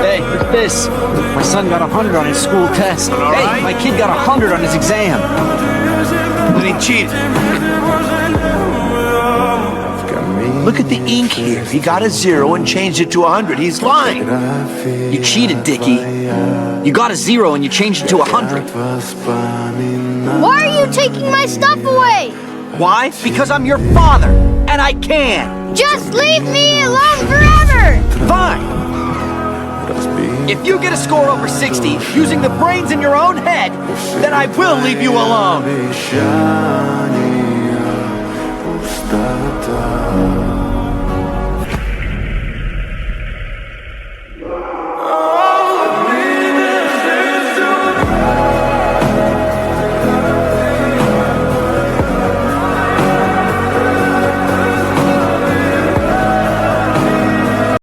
Hey, what's this? My son got 100 on his school test. All Hey, right. my kid got 100 on his exam. Then he cheated. Look at the ink here. He got a 0 and changed it to 100. He's lying. You cheated, Dickie. You got a 0 and you changed it to 100. Why are you taking my stuff away? Why? Because I'm your father, and I can. Just leave me alone forever! Fine. If you get a score over 60 using the brains in your own head, then I will leave you alone.